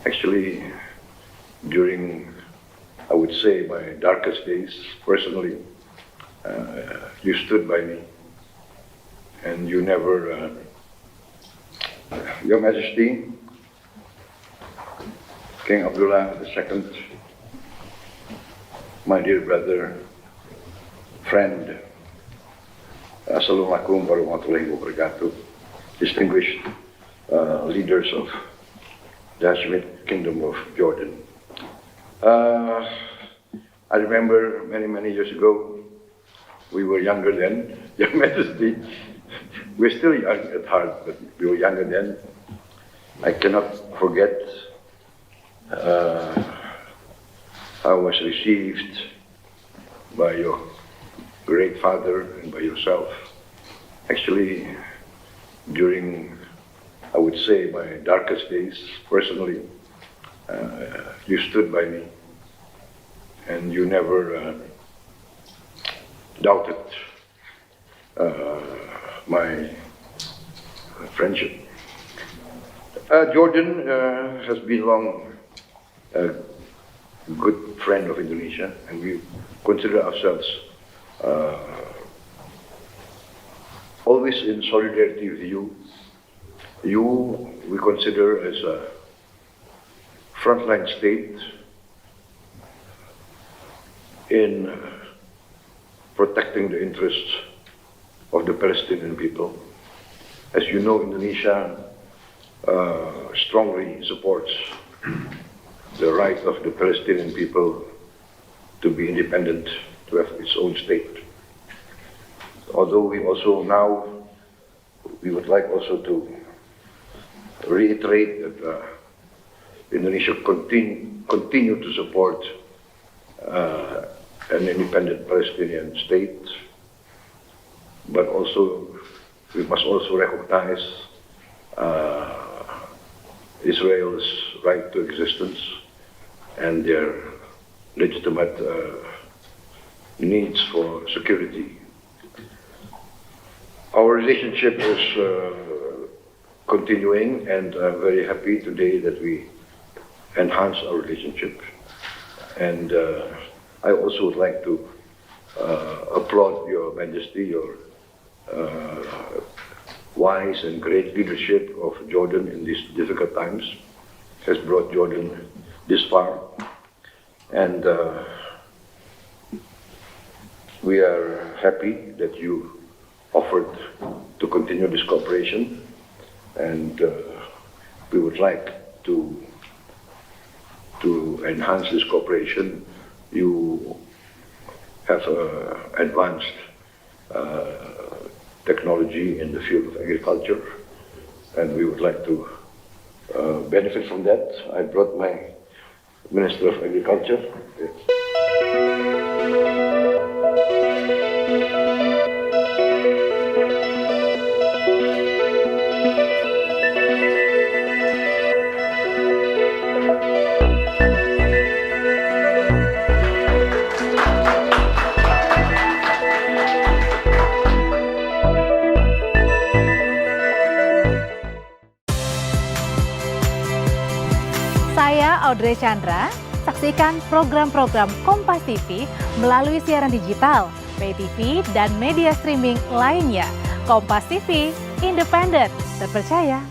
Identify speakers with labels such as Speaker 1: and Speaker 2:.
Speaker 1: Actually, during, I would say, my darkest days, personally, you stood by me, and you never, Your Majesty, King Abdullah II, my dear brother, friend, Assalamualaikum warahmatullahi wabarakatuh, distinguished leaders of the Hashemite Kingdom of Jordan. I remember many years ago, we were younger then, Your Majesty. We're still young at heart, but we were younger then. I cannot forget how I was received by your great father and by yourself. Actually, during, I would say, my darkest days, personally, you stood by me, and you never doubted my friendship. Jordan has been long a good friend of Indonesia, and we consider ourselves always in solidarity with you. You, we consider as a frontline state in protecting the interests of the Palestinian people. As you know, Indonesia strongly supports the right of the Palestinian people to be independent, to have its own state. Although we also now, we would like also to reiterate that Indonesia continue to support an independent Palestinian state, but also we must also recognize Israel's right to existence and their legitimate needs for security. Our relationship is continuing, and I'm very happy today that we enhance our relationship. And I also would like to applaud Your Majesty, your wise and great leadership of Jordan in these difficult times has brought Jordan this far. And we are happy that you offered to continue this cooperation, and we would like to enhance this cooperation. You have advanced technology in the field of agriculture, and we would like to benefit from that. I brought my Minister of Agriculture.
Speaker 2: Saya Audrey Chandra, saksikan program-program Kompas TV melalui siaran digital, pay TV, dan media streaming lainnya. Kompas TV, independen, terpercaya.